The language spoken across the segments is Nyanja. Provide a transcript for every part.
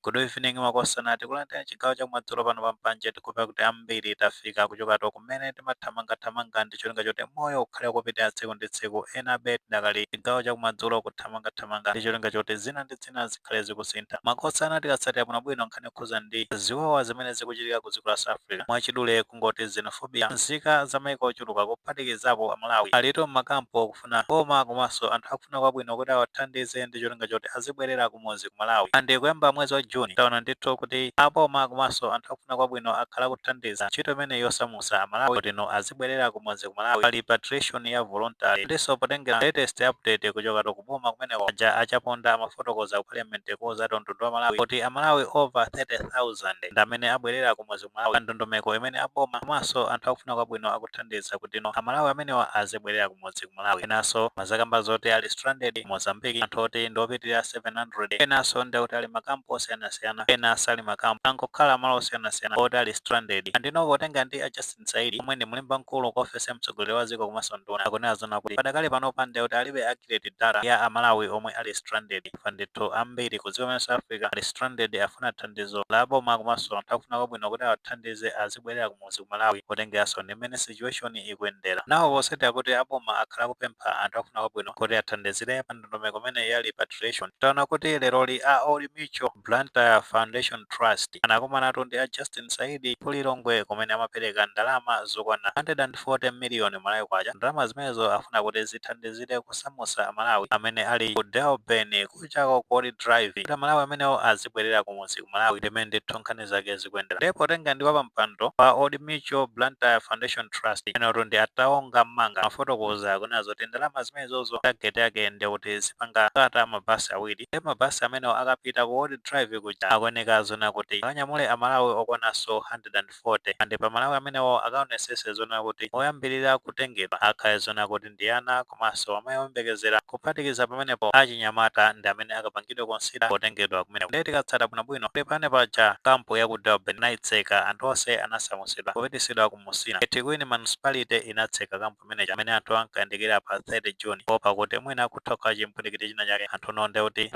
Good evening makosana tikulanda chigawo cha madzulo pano pampanje tikupa kuti ambiri tafika kuchoka to kumene timathamanga ndi cholinga choti moyo ukhale kupita tsiku ndi tsiku ena bet dakali chigawo cha kumadzulo kuthamanga ndi cholinga choti zina ndi zina zikhale zikusintha makosana tikatsatira bwino bwino nkhani khuza ndi ziwawa zimene zikuchitika ku dziko la South Africa mwachidule kungoti xenophobia nzika za maiko ochuluka kuphatikizapo amalawi alito mmakampo kufuna boma komanso anthu akufuna kwabwino kuti awathandize ndi cholinga choti azibwerera kumudzi ku Malawi andi kuyamba mwezi wa Juni taona ndithu kuti aboma komanso anthu akufuna kwabwino akhala kuthandiza ntchito imene yosamusa amalawi kuti azibwerera kumudzi ku Malawi repatriation ya voluntary ndiso potengera latest update kuchoka to kuboma kumeneko achaponda amafotokoza ku parliament koza mtundu wa Malawi kuti amalawi over 30,000 ndi amene abwerera kumudzi ku Malawi ndondomeko imene aboma komanso anthu akufuna kwabwino akuthandiza kuti amalawi amenewa azibwerera kumudzi ku Malawi enaso mazakamba zoti ali stranded Mozambique anthu oti ndiopitirira 700 enaso ndi kuti ali makampo osiyanasiyana ena asali makampo angokhala malo osiyanasiyana oti ali stranded andino potenga ndi Justin Saidi omwe ndi mlembi mkulu ku ofesi ya mtsogoleri wa dziko komanso nduna akunena kuti padakali pano pande kuti alibe accurate data ya amalawi omwe ali stranded ndithu ambiri ku dziko la South Africa ali stranded afuna thandizo la boma komanso anthu akufuna kwabwino kuti awathandize azibwerera kumudzi ku Malawi potengeranso ndi mmene situation ikuyendera nawo poseta kuti aboma akhala kupempha anthu akufuna kwabwino kuti athandizire pa ndondomeko imene ya repatriation taona kuti leroli a Old Mutual Blantyre Foundation Trust anakumanatu ndi a Justin Saidi kulilongwe kumene amapereka ndalama zokwana 140 million Malawi kwacha ndalama zimenezo afuna kuti zithandizire kusamusa amalawi amene ali ku Durban kuchako Kodi Drive kuti amalawi amenewo azibwerera kumudzi ku Malawi ndimene ndithu nkhani zake zikuyendera ndipo tenga ndi wapampando pa Old Mutual Blantyre Foundation Trust ene ndi ataonga mmanga mafotokoza kunena zoti ndalama zimenezozo target yake ndi kuti zipanga kata mabasi awiri ndi mabasi amenewo akapita ku Kodi Drive kuja akuoneka zona kuti akanyamule amalawi okwananso 140 andi pa malawi amenewo akaonesese zona kuti oyambirira kutengedwa akhale zona kuti ndi ana komanso amayi oyembekezera kuphatikiza pamenepo achinyamata ndi amene akapangidwe konsida potengedwa kumeneko ndi tikatsata bwinobwino kuti pane paja kampo ya ku Durban inaitseka anthu onse anasamusidwa kupitisidwa ku Musina eThekwini municipality inatseka kampo imeneja amene anthu ankayandikira pa 3 June popa kuti mwina akuthoka chimpwirikiti china chake anthu nonde kuti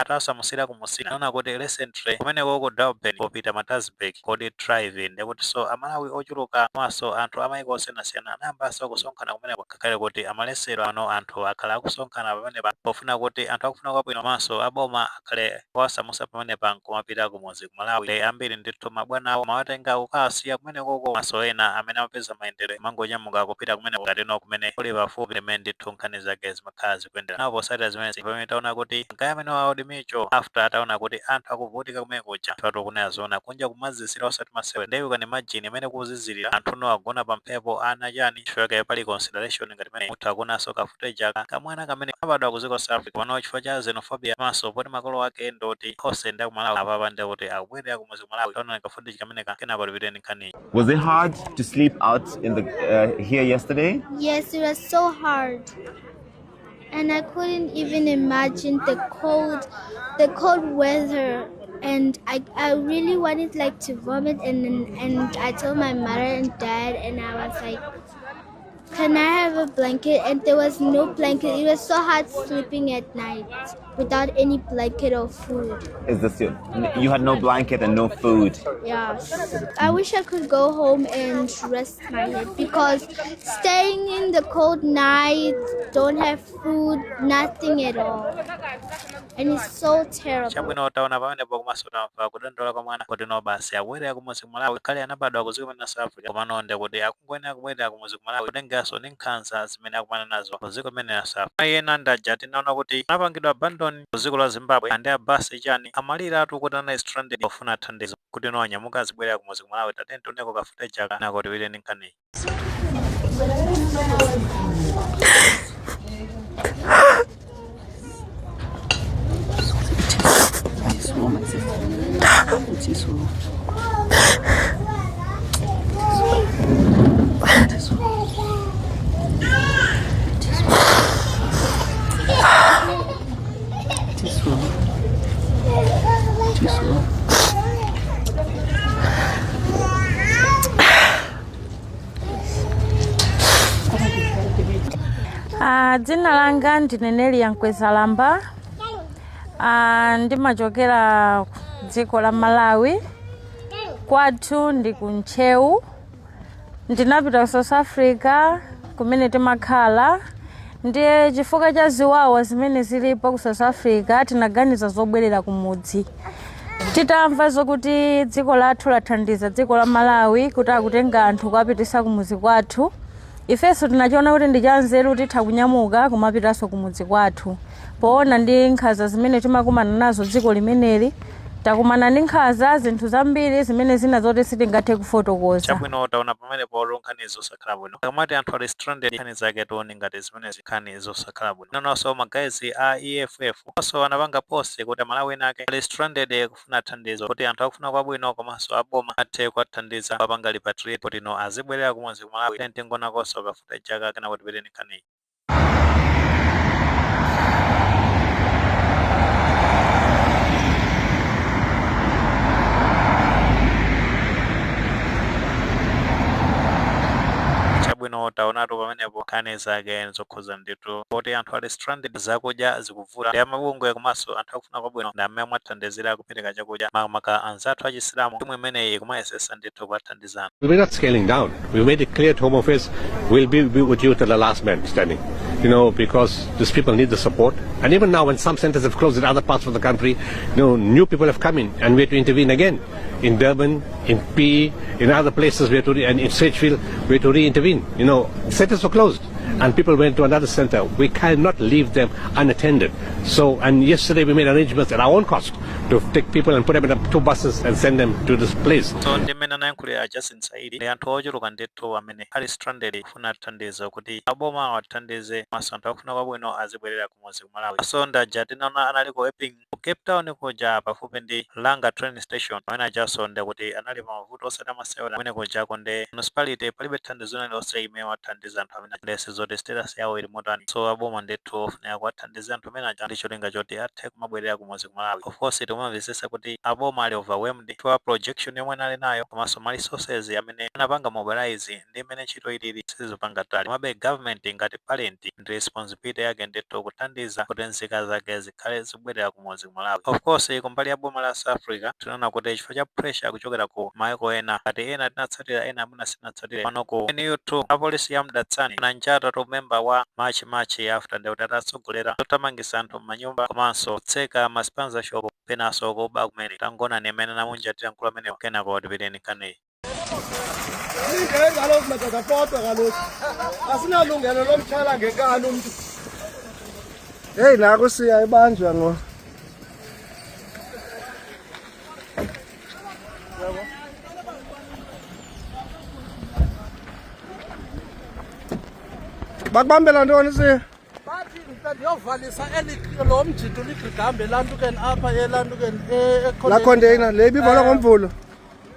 atasamusira ku Musina naona kuti recently kumeneko ku Durban popita Matasburg Kodi Drive ndikuti so amalawi ochuluka maso anthu amaiko osiyanasiyana anayambanso kusonkhana kumeneko ngakhale kuti amalesedwa ano anthu akhala akusonkhana pamenepa pofuna kuti anthu akufuna kwabwino maso aboma akhale owasamusa pamenepa nkumapita kumudzi ku Malawi ambiri ndithu mabwana awo mawatenga kukasiya kumenekoko maso ena amene amapeza mayendedwe mangonyamuka kupita kumeneko ngatino kumene kuli pafupi limene ndithu nkhani zake zimakhala zikuyendera napo posatira zimenezi pamene taona kuti nkaya amene wa Old Mutual after ataona kuti anthu akuvutika kumeneko kuja patu kunena zona kunja kumazisira osati masewe ndewe kani imagine imene kuzizirira anthu no agona pa mphepo ana chani chifukwa pali consideration ngati imene mutha kunaso kafuteja kamwana kamene kabadwa ku dziko South Africa pano chifukwa cha xenophobia maso poti makolo ake ndoti onse ndi ku Malawi apapa ndi kuti akubwerera kumudzi ku Malawi taona kafuteja kamene kena palipiteni nkhani. Was it hard to sleep out in the here yesterday? Yes, it was so hard. And I couldn't even imagine the cold weather, and I really wanted like to vomit, and I told my mother and dad, and I was like, can I have a blanket? And there was no blanket. It was so hard sleeping at night without any blanket or food. Is this you had no blanket and no food? Yes. I wish I could go home and rest my head, because staying in the cold night, don't have food, nothing at all. And it's so terrible. Chabwino taona pamene pokumasona pa kudondola kwa mwana kuti no basi abwerera kumudzi ku Malawi kale anabadwa ku dziko la South Africa komano ndi kuti akungwena kubwerera kumudzi ku Malawi kutenganso ndi nkhanza zimene akumana nazo ku dziko limene la South Africa. Ena ndaja tinaona kuti anapangidwa abandon ku dziko la Zimbabwe andi abasi chani amalira atu kuti ana stranded ofuna thandizo kuti no anyamuka azibwerera kumudzi ku Malawi tatento neko kafuteja kana kuti wile nkhani. Dzina langa ndine Nelia Nkwezalamba. Ndimachokera dziko la Malawi, kwathu ndi kunchewu. Ndinapita ku South Africa kumene timakhala, ndiye chifukwa cha ziwawa zimene zilipo ku South Africa tinaganiza zobwerera kumudzi. Titamva zokuti dziko lathu lathandiza dziko la Malawi kuti akutenga anthu kuwapitisa kumudzi kwathu, ifenso tinachiona kuti ndi chanzeru titha kunyamuka kumapitaso kumudzi kwathu. Poona ndi nkhanza zimene timakumana nazo dziko limeneli, takumana ndi nkhanza zinthu zambiri zimene zina zoti sitingathe kufotokoza. Chabwino taona pamene polunkhanizo sakhala bwino. Kamati anthu ali stranded nkhani zake tione ngati zimene zikhanizo sakhala bwino. Nonso magazi a EFF also anapanga post kuti Malawi nake ali stranded kufuna thandizo kuti anthu akufuna kwabwino komanso aboma athe kuwathandiza papanga repatriate kuti no azibwerera kumudzi ku Malawi tengonakonso pafuta chaka kana kuti bwereni nkhani. Chabwino taonatu pamenepo nkhani zake zokhuza ndithu kuti anthu ali stranded zakudya zikuvuta ndi mabungwe komanso anthu akufuna kwabwino ndi amene mwathandizira kupereka chakudya makamaka anzathu achisilamu timwe imeneyi kumayesesa ndithu kuwathandizana. We're not scaling down. We made it clear to Home Affairs we'll be with you to the last man standing. Because these people need the support. And even now, when some centers have closed in other parts of the country, new people have come in, and we have to intervene again. In Durban, in PE, in other places, and in Sedgefield, we have to re-intervene. Centers were closed, and people went to another center. We cannot leave them unattended. And yesterday we made arrangements at our own cost to take people and put them in 2 buses and send them to this place. So ndimene nayankhulira just inside ndi anthu ochuluka ndithu amene ali stranded kufuna thandizo kuti aboma awathandize maso anthu akufuna kwabwino azibwerera kumudzi ku Malawi. So ndaja tinaona anali ku Epping ku Cape Town kuja pafupi ndi Langa train station amene ajasonde kuti anali mavuto osati amasewera amene kujako ndi municipality palibe thandizo lililonse imene wathandiza anthu amene ndese zoti status yawo ili motani. So aboma ndithu ofunira kuwathandiza anthu amene aja ndi cholinga choti athe kumabwerera kumudzi ku Malawi. Of course timamvesesa kuti aboma ali overwhelmed chifukwa projection yomwe anali nayo komanso ma resources amene anapanga mobilize ndi imene ntchito ilili sizipanga tali. Komabe government ngati parent ndi responsibility yake ndithu kuthandiza kuti nzika zake zikhale zibwerera kumudzi ku Malawi. Of course kumbali ya boma la South Africa tinaona kuti chifukwa cha pressure kuchokera ku maiko ena kati ena tinatsatira ena amene sinatsatire pano ku NU2 apolisi ya Mdatsani na njata to member wa March after ndi kuti atatsogolera totamangisa anthu m'manyumba komanso kutseka ma sponsorship penaso kuba kumene tangona nemene namunja tiyankhula amene kenako kuti piteni nkhaniyi. Kaloku matatapotwa kaloku asinalungelo lomthala ngekani umntu. Hey nako siyayibanjwa ngo. Bakubambela ntoni si? Bathi ndiyovalisa lo mjito ligqigambe elantukeni apha elantukeni La container le ibivalwa ngomvulo.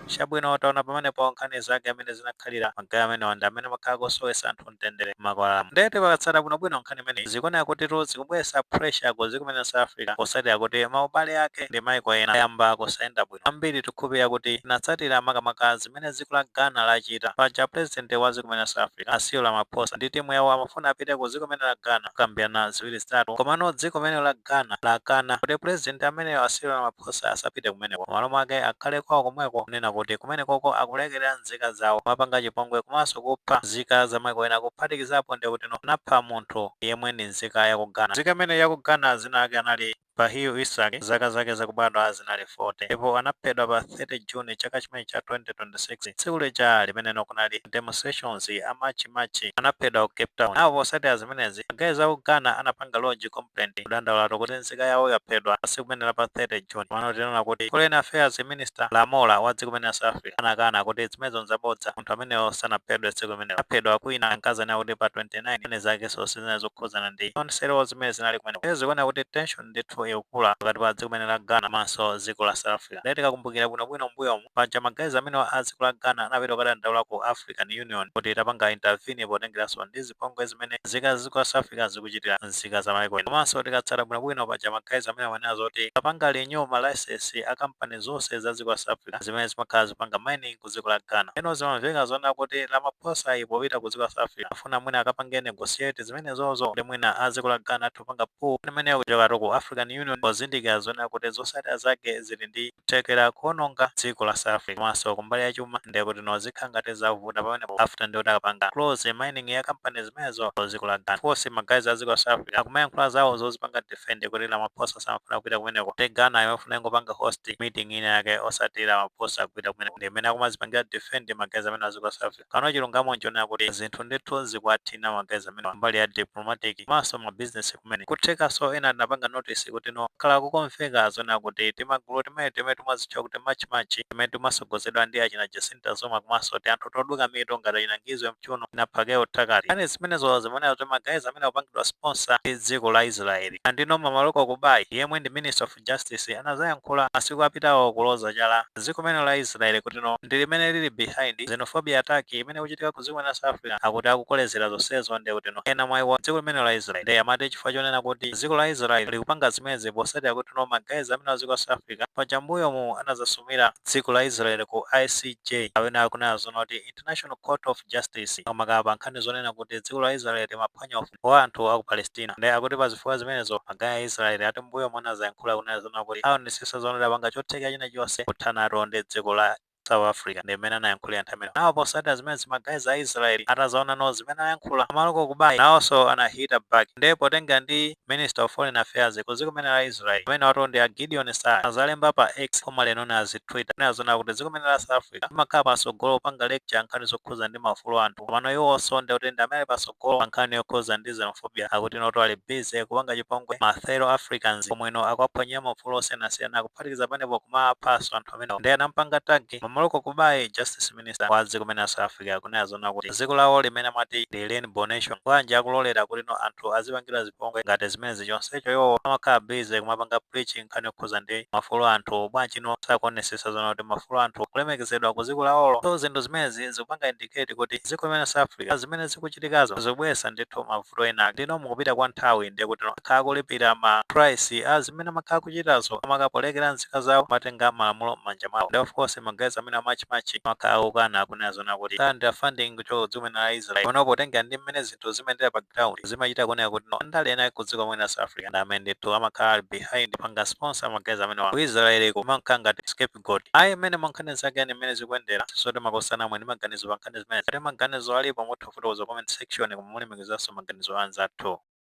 Chabwino taona pamenepo nkhani zake amene zinakhalira magaya amene wanda amene makhala kosowesa anthu mtendere m'makwalamo. Ndete pakatsala bwinobwino nkhani imeneyi zikuoneka kuti zikubwesa pressure zikumene South Africa kusatira kuti maubale ake ndi maiko ena ayamba kusayenda bwino. Ambiri tikhulupirira kuti inatsatira makamaka zimene dziko la Ghana lachita paja president wa zikumene South Africa Cyril Ramaphosa ndi timu yawo amafuna apite ku zikumene la Ghana kukambirana ziwiri zitatu komano dziko limene la Ghana lakana kuti president ameneyo Cyril Ramaphosa asapite kumeneko malo mwake akhale kwawo komweko kunena kuti kumene koko akulekerera nzika zawo mapanga chipongwe komanso kupha nzika za maiko ena kuphatikizapo ndi kuti anapha munthu yemwe ndi nzika ya ku Ghana. Nzika imene ya ku Ghana zina ake anali Bahiu Isaki zaka zake zakubadwa zinali 40 ndipo anaphedwa pa 30 June chaka chimene cha 2026 tsiku lija limene kunali demonstrations amachi anaphedwa ku Cape Town. Apo posatira zimenezi agayi za ku Ghana anapanga lodge complaint kudandaula kuti nzika yawo yaphedwa tsiku limene pa 30 June. Pano tinaona kuti Foreign Affairs Minister Lamola wa dziko limene South Africa anakana kuti zimenezo nzabodza munthu ameneyo sanaphedwe tsiku limene aphedwa kwina nkazana kuti pa 29 ine zake zonse zimene zokhuzana ndi onselo zimene zinali kumene zikuona kuti tension ndithu ikula pakati pa dziko limene la Ghana komanso dziko la South Africa. Leti kakumbukira bwinobwino mbuyomu paja magazi amene a dziko la Ghana anapita kudandaula ku African Union kuti itapanga intervene potengeranso ndi zipongwe zimene nzika dziko la South Africa zikuchitira nzika za maiko ena. Komanso tikatsala bwinobwino paja magazi amene amanena zoti apanga renew ma license a kampani zonse za dziko la South Africa zimene zimakhala zipanga mining ku dziko la Ghana. Eno zimamveka zoona kuti Ramaphosa ipopita ku dziko la South Africa afuna mwina akapange negotiate zimene zozo kuti mwina a dziko la Ghana atapanga pool imeneyo kuchoka ku African Union Union pozindikira zona kuti zotsatira zake zili ndi kuthekera kuononga dziko la South Africa komanso kumbali ya chuma ndiye kuti zikhala ngati zavuta pamenepo after ndi kuti akapanga close mining ya company zimenezo dziko la Ghana. Force magazi a dziko la South Africa akumayankhula zawo zozipanga defend kuti Ramaphosa samafuna kupita kumeneko te Ghana yofuna ingopanga host meeting ina yake osati Ramaphosa kupita kumeneko ndi imene akumazipangira defend magazi amene a dziko la South Africa. Kano chilungamo nchonena kuti zinthu ndithu zikwathina magazi amene mbali ya diplomatic komanso ma business kumene kuthekaso ena tinapanga notice kuti khala kukomveka zona kuti timagulu timene timazitcha kuti machi timene timasogozedwa ndi achina Jacinta Zuma komanso ti anthu toduka mito ngati inangizwe mchuno inaphake uthakati kani zimenezo zimenezo kuti magazi amene akupangidwa sponsor ndi dziko la Israeli. Andino Mamaloko Kubai yemwe ndi Minister of Justice anazayankhula masiku apitawo kuloza chala dziko limene la Israeli kuti ndi limene lili behind xenophobia attack imene kuchitika ku dziko la South Africa akuti akukolezera zonsezo ndi kuti ena mwayiwa dziko limene la Israeli ndi amati chifukwa chonena kuti dziko la Israeli likupanga zimene posati kuti magazi amene a dziko la South Africa pajambuyo mu anazasumira dziko la Israeli ku ICJ amene akunena zona kuti International Court of Justice amakapa nkhani zonena kuti dziko la Israeli maphwanya wa anthu aku Palestina ndi akuti pazifukwa zimenezo magazi a Israeli ati mbuyo mu anazayankhula kunena zona kuti aonesesa zona apanga chotheka chilichonse kuthana ndi dziko la South Africa ndi imene anayankhulira anthu amene nawo posati zimene magazi a Israeli atazaona no zimene ayankhula Mamaloko Kubai nawonso anahita back ndipo tenga ndi Minister of Foreign Affairs ku dziko limene la Israeli amene wato ndi Gideon Saar azalemba pa X koma leno na Twitter nazona kuti dziko limene la South Africa limakhala pasogolo panga lecture nkhani zokhuza ndi maufulu anthu komano iwonso ndi kuti ndi amene pasogolo pa nkhani yokhuza ndi xenophobia akuti noto ali busy kupanga chipongwe ma fellow Africans komweno akwaphwanya maufulu osiyanasiyana akuphatikiza panepo kumaphaso anthu amene ndi anampanga tagi Mamaloko Kubai Justice Minister wa dziko limene la South Africa kunena zona kuti dziko lawo limene amati ndi Rainbow Nation bwanji akulolera kuti anthu azipangira zipongwe ngati zimene zichonsecho iwo amakhala busy kumapanga preaching nkhani yokhuza ndi maufulu anthu bwanji sakuonesesa zona kuti maufulu anthu kulemekezedwa ku dziko lawolo so zinthu zimene zikupanga indicate kuti dziko limene South Africa zimene zikuchitikazo zikubweretsa ndithu mavuto ena ndino mukupita kwa nthawi ndiye kuti akhala kulipira ma price a zimene amakhala kuchitazo amakapolekera nzika zawo matenga malamulo m'manja mwawo ndi of course magazi amene amachi makhala ukana kunena zona kuti ndi funding kuchoka dziko limene la Israeli panopo tenga ndi mmene zinthu zimayendera pa ground zimachita kuoneka kuti ndale ena ku dziko limene la South Africa ndi amene ndithu amakhala behind panga sponsor magazi amene wa Israeli kumakhala ngati scapegoat ayi mmene mankhani zake ndi mmene zikuyendera sote makosana amwe ndi maganizo pa nkhani zimene ati maganizo alipo mutha kufotokoza comment section kumene mulemekeza maganizo anzathu.